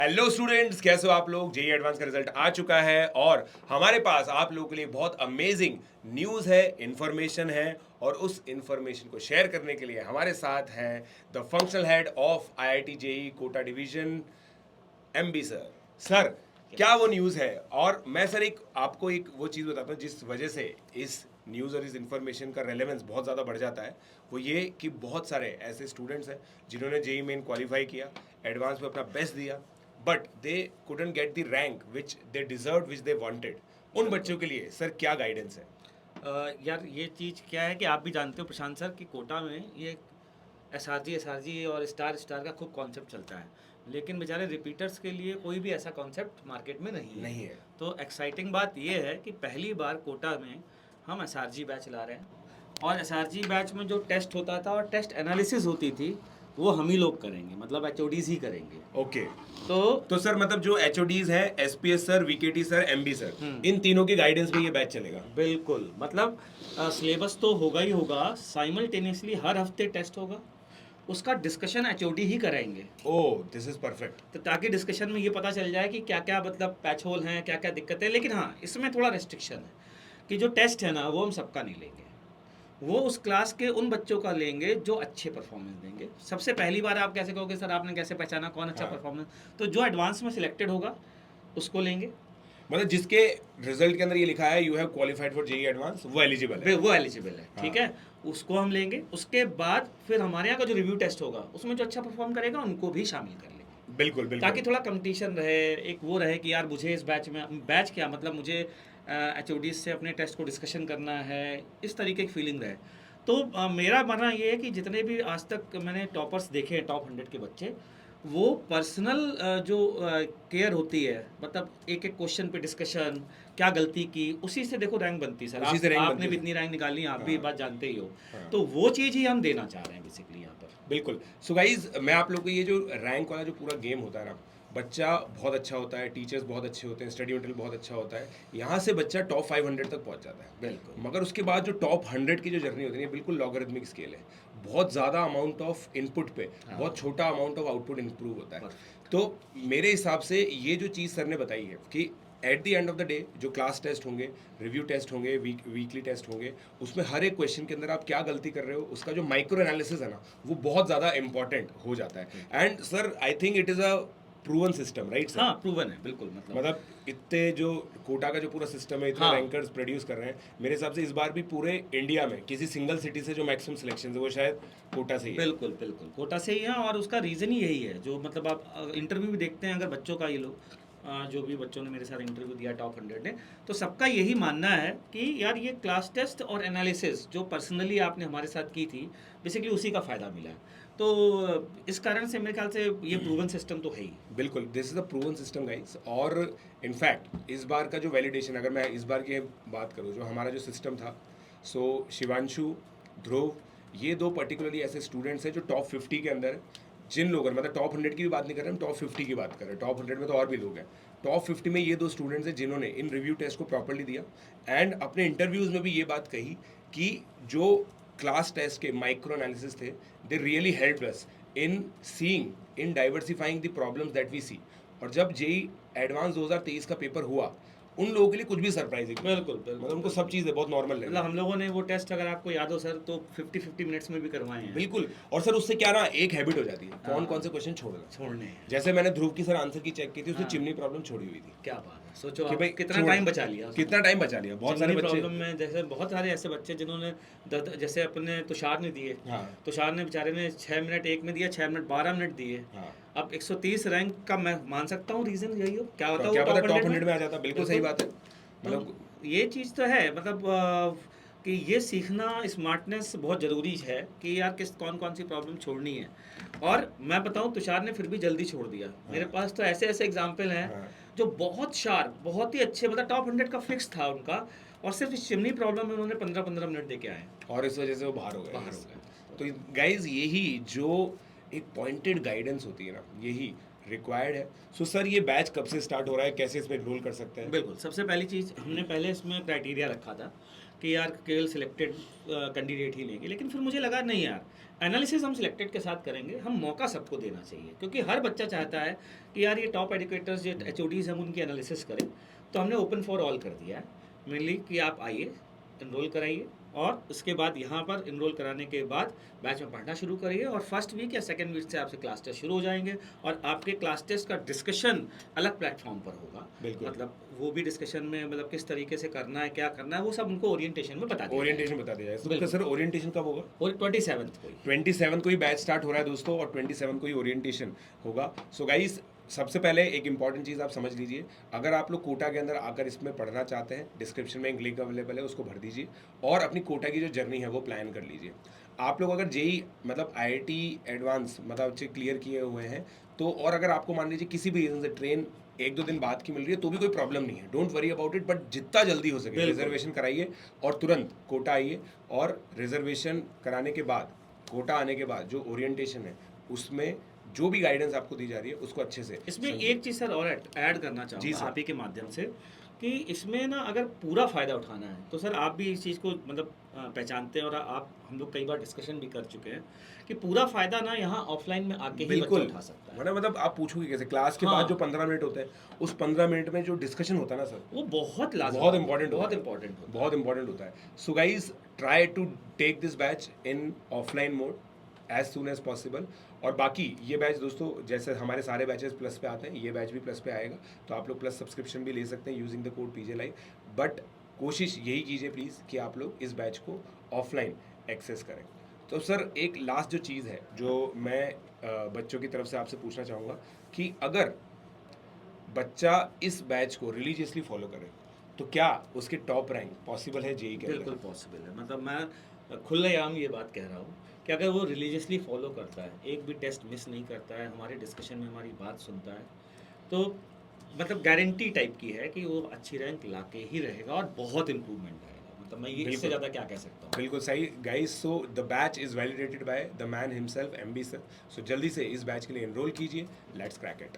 Hello students, कैसे हो आप लोग। जेई एडवांस का रिजल्ट आ चुका है और हमारे पास आप लोगों के लिए बहुत अमेजिंग न्यूज़ है, इंफॉर्मेशन है। और उस इंफॉर्मेशन को शेयर करने के लिए हमारे साथ हैं the functional head of IIT JEE Kota division, MB sir. Sir, क्या वो न्यूज़ है? और मैं सर आपको एक वो चीज़ बताता हूँ जिस वजह से इस न्यूज़ और इस इन्फॉर्मेशन का रेलेवेंस बहुत ज़्यादा बढ़ जाता है। वो ये कि बहुत सारे ऐसे स्टूडेंट्स हैं जिन्होंने जेई मेन क्वालिफाई किया, एडवांस में अपना बेस्ट दिया, but they couldn't get the rank which they deserve, which they wanted. उन बच्चों के लिए सर क्या गाइडेंस है? यार ये चीज़ क्या है कि आप भी जानते हो प्रशांत सर कि कोटा में ये एसआरजी और स्टार स्टार का खूब कॉन्सेप्ट चलता है, लेकिन बेचारे रिपीटर्स के लिए कोई भी ऐसा कॉन्सेप्ट मार्केट में नहीं है। नहीं है। तो एक्साइटिंग बात ये है कि पहली बार कोटा में हम एसआरजी बैच ला रहे हैं, और एसआरजी बैच में जो टेस्ट होता था और टेस्ट एनालिसिस होती थी वो हम ही लोग करेंगे, मतलब एचओडीज ही करेंगे। ओके। तो तो सर मतलब जो एचओडीज है, SPS sir, VKT sir, MB sir, इन तीनों की गाइडेंस में ये बैच चलेगा। बिल्कुल, मतलब सिलेबस तो होगा ही होगा, साइमल्टेनियसली हर हफ्ते टेस्ट होगा, उसका डिस्कशन एचओडी ही कराएंगे। ओह, दिस इज परफेक्ट। तो ताकि डिस्कशन में ये पता चल जाए कि क्या क्या मतलब पैच होल हैं, क्या क्या दिक्कतें हैं। लेकिन हाँ, इसमें थोड़ा रेस्ट्रिक्शन है कि जो टेस्ट है ना वो हम सबका नहीं लेंगे, वो उस क्लास के उन बच्चों का लेंगे जो अच्छे परफॉर्मेंस देंगे। सबसे पहली बार आप कैसे कहोगे सर आपने कैसे पहचाना कौन अच्छा हाँ। परफॉर्मेंस? तो जो एडवांस में सिलेक्टेड होगा उसको लेंगे। मतलब जिसके रिजल्ट के अंदर ये लिखा है you have qualified for JEE advance, वो एलिजिबल है। वो एलिजिबल है, ठीक हाँ। है। उसको हम लेंगे। उसके बाद फिर हमारे यहाँ का जो रिव्यू टेस्ट होगा उसमें जो अच्छा परफॉर्म करेगा उनको भी शामिल कर लेंगे, बिल्कुल ताकि बिल्कुल। थोड़ा कंपटीशन रहे। एक वो रहे कि यार मुझे इस बैच में, बैच क्या मतलब मुझे एच से अपने टेस्ट को डिस्कशन करना है, इस तरीके की फीलिंग रहे। तो मेरा मानना ये है कि जितने भी आज तक मैंने टॉपर्स देखे हैं, टॉप 100 के बच्चे, वो पर्सनल जो केयर होती है, मतलब एक एक क्वेश्चन पे डिस्कशन, क्या गलती की, उसी से देखो रैंक बनती है सर। उसी से रैंक बनती आपने है भी सर। इतनी रैंक निकाली, आप भी ये हाँ बात जानते ही हो। हाँ। तो वो चीज़ ही हम देना चाह रहे हैं बेसिकली यहाँ पर। बिल्कुल। सो गाइज, मैं आप लोग को ये जो रैंक वाला जो पूरा गेम होता है ना, बच्चा बहुत अच्छा होता है, टीचर्स बहुत अच्छे होते हैं, स्टडी मटेरियल बहुत अच्छा होता है, यहाँ से बच्चा टॉप 500 तक पहुँच जाता है। बिल्कुल। मगर उसके बाद जो टॉप 100 की जो जर्नी होती है बिल्कुल लॉगरिथमिक स्केल है। बहुत ज़्यादा अमाउंट ऑफ इनपुट पे हाँ। बहुत छोटा अमाउंट ऑफ आउटपुट इम्प्रूव होता है। Perfect. तो मेरे हिसाब से ये जो चीज़ सर ने बताई है कि at the end of the day जो क्लास टेस्ट होंगे, रिव्यू टेस्ट होंगे, वीकली टेस्ट होंगे, उसमें हर एक क्वेश्चन के अंदर आप क्या गलती कर रहे हो उसका जो माइक्रो एनालिसिस है ना, वो बहुत ज़्यादा इंपॉर्टेंट हो जाता है। And sir I think it is a proven system, right sir? हाँ, प्रूवन है बिल्कुल। मतलब इतने जो कोटा का जो पूरा सिस्टम है, इतने हाँ। रैंकर्स प्रोड्यूस कर रहे हैं, मेरे हिसाब से इस बार भी पूरे इंडिया में किसी सिंगल सिटी से जो मैक्सिमम सिलेक्शन है वो शायद कोटा से ही है। बिल्कुल बिल्कुल, कोटा से ही है, और उसका रीज़न ही यही है। जो मतलब आप इंटरव्यू भी देखते हैं अगर बच्चों का, ये लोग जो भी बच्चों ने मेरे साथ इंटरव्यू दिया टॉप 100 ने, तो सबका यही मानना है कि यार ये क्लास टेस्ट और एनालिसिस जो पर्सनली आपने हमारे साथ की थी, बेसिकली उसी का फ़ायदा मिला है। तो इस कारण से मेरे ख्याल से ये प्रूवन सिस्टम तो है ही। बिल्कुल, this is a proven system guys. और इनफैक्ट इस बार का जो वैलिडेशन, अगर मैं इस बार की बात करूँ, जो हमारा जो सिस्टम था, सो शिवांशु, ध्रुव, ये दो पर्टिकुलरली ऐसे स्टूडेंट्स हैं जो टॉप 50 के अंदर हैं। जिन लोगों, मतलब टॉप 100 की भी बात नहीं कर रहे हम, टॉप 50 की बात कर रहे हैं। टॉप 100 में तो और भी लोग हैं। टॉप 50 में ये दो स्टूडेंट्स हैं जिन्होंने इन रिव्यू टेस्ट को प्रॉपरली दिया एंड अपने इंटरव्यूज़ में भी ये बात कही कि जो क्लास टेस्ट के माइक्रो एनालिसिस थे, they really help us in seeing, in diversifying the problems that we see. और जब जेई एडवांस 2023 का पेपर हुआ, उन लोगों के लिए कुछ भी सरप्राइजिंग नहीं। बिल्कुल बिल्कुल, मतलब उनको सब चीज़ें बहुत नॉर्मल लगी। मतलब हम लोगों ने वो टेस्ट, अगर आपको याद हो सर, तो 50-50 मिनट्स में भी करवाए हैं। बिल्कुल। और सर उससे क्या ना, एक हैबिट हो जाती है कौन हाँ। कौन से क्वेश्चन छोड़ना। छोड़ने हैं। जैसे मैंने ध्रुव की सर आंसर की चेक की थी, उसने हाँ। चिमनी प्रॉब्लम छोड़ी हुई थी। क्या बात है, सोचो कि आप भाई कितना टाइम बचा लिया उसने। कितना टाइम बचा लिया। बहुत सारे चिमनी बच्चे। प्रॉब्लम में जैसे बहुत सारे ऐसे बच्चे जिन्होंने जैसे अपने तुषार ने दिए। हाँ तुषार ने बेचारे ने 6 मिनट एक में दिया, 6 मिनट 12 मिनट दिए। हाँ। अब 130 रैंक का मैं मान सकता हूँ रीज़न यही हो, क्या होता क्या वो पता टॉप टॉप 100 100 में आ जाता। बिल्कुल सही बात है। तो मतलब ये चीज़ तो है, मतलब कि ये सीखना, स्मार्टनेस बहुत ज़रूरी है कि यार किस कौन कौन सी प्रॉब्लम छोड़नी है। और मैं बताऊं, तुषार ने फिर भी जल्दी छोड़ दिया। मेरे पास तो ऐसे ऐसे एग्जाम्पल हैं हाँ। जो बहुत शार्प, बहुत ही अच्छे, मतलब टॉप 100 का फिक्स था उनका, और सिर्फ इस चिमनी प्रॉब्लम में उन्होंने 15-15 मिनट दे के आए। और इस वजह से वो बाहर हो गए। बाहर हो गए। तो गाइज, यही जो एक पॉइंटेड गाइडेंस होती है ना, यही रिक्वायर्ड है। सो सर ये बैच कब से स्टार्ट हो रहा है, कैसे इसमें एनरोल कर सकते हैं? बिल्कुल, सबसे पहली चीज़ हमने पहले इसमें क्राइटेरिया रखा था कि यार केवल सिलेक्टेड कैंडिडेट ही लेंगे, लेकिन फिर मुझे लगा नहीं यार, एनालिसिस हम सिलेक्टेड के साथ करेंगे, हम मौका सबको देना चाहिए क्योंकि हर बच्चा चाहता है कि यार ये टॉप एजुकेटर्स जो एचओडीज हम उनकी एनालिसिस करें। तो हमने ओपन फॉर ऑल कर दिया है मेनली कि आप आइए, इनरोल कराइए और उसके बाद यहाँ पर इनरोल कराने के बाद बैच में पढ़ना शुरू करिए और फर्स्ट वीक या सेकंड वीक से आपसे क्लास टेस्ट शुरू हो जाएंगे और आपके क्लास टेस्ट का डिस्कशन अलग प्लेटफॉर्म पर होगा। बिल्कुल। मतलब वो भी डिस्कशन में मतलब किस तरीके से करना है, क्या करना है, वो सब उनको ओरिएंटेशन में बता दिया ओरिएंटेशन बता दिया जाए। तो बिल्कुल। सर ओरिएंटेशन कब होगा? और 27th को ही। 27 को ही बैच स्टार्ट हो रहा है दोस्तों, और 27 को ही ओरिएंटेशन होगा। सो गाइस, सबसे पहले एक इंपॉर्टेंट चीज़ आप समझ लीजिए, अगर आप लोग कोटा के अंदर आकर इसमें पढ़ना चाहते हैं, डिस्क्रिप्शन में एक लिंक अवेलेबल है, उसको भर दीजिए और अपनी कोटा की जो जर्नी है वो प्लान कर लीजिए। आप लोग अगर जेई मतलब आईआईटी एडवांस मतलब अच्छे क्लियर किए हुए हैं तो, और अगर आपको मान लीजिए किसी भी रीजन से ट्रेन 1-2 दिन बाद की मिल रही है तो भी कोई प्रॉब्लम नहीं है, don't worry about it. But जितना जल्दी हो सके बिल्कुल। रिजर्वेशन कराइए और तुरंत कोटा आइए, और रिजर्वेशन कराने के बाद कोटा आने के बाद जो ओरिएंटेशन है उसमें जो भी गाइडेंस आपको दी जा रही है उसको अच्छे से इसमें समझिए। एक चीज़ सर और ऐड करना जी चाहूँगा सर। आप ही के माध्यम से कि इसमें ना अगर पूरा फ़ायदा उठाना है तो सर आप भी इस चीज़ को मतलब पहचानते हैं और आप हम लोग कई बार डिस्कशन भी कर चुके हैं कि पूरा फ़ायदा ना यहाँ ऑफलाइन में आके ही बच्चा बिल्कुल उठा सकता है। मतलब आप पूछोगे कैसे, क्लास के हाँ। बाद जो 15 मिनट होते हैं उस 15 मिनट में जो डिस्कशन होता है ना सर, वो बहुत लाजमी, बहुत इंपॉर्टेंट बहुत इंपॉर्टेंट होता है। बहुत इंपॉर्टेंट होता है। So guys, try to take this batch in offline mode as soon as possible. और बाकी ये बैच दोस्तों, जैसे हमारे सारे बैचेस प्लस पे आते हैं, ये बैच भी प्लस पे आएगा, तो आप लोग प्लस सब्सक्रिप्शन भी ले सकते हैं using the code PJ live. But कोशिश यही कीजिए प्लीज़ कि आप लोग इस बैच को ऑफलाइन एक्सेस करें। तो सर एक लास्ट जो चीज़ है जो मैं बच्चों की तरफ से आपसे पूछना चाहूँगा कि अगर बच्चा इस बैच को रिलीजियसली फॉलो करे तो क्या उसके टॉप रैंक पॉसिबल है जेई के अंदर? बिल्कुल पॉसिबल है। मतलब मैं खुलेआम ये बात कह रहा हूँ कि अगर वो रिलीजियसली फॉलो करता है, एक भी टेस्ट मिस नहीं करता है, हमारे डिस्कशन में हमारी बात सुनता है, तो मतलब गारंटी टाइप की है कि वो अच्छी रैंक लाके ही रहेगा और बहुत इम्प्रूवमेंट आएगा। मतलब मैं ये इससे बिल्कुल। ज़्यादा क्या कह सकता हूँ। बिल्कुल सही guys. So the batch is validated by the man himself, MB sir. So जल्दी से इस बैच के लिए एनरोल कीजिए। Let's crack it.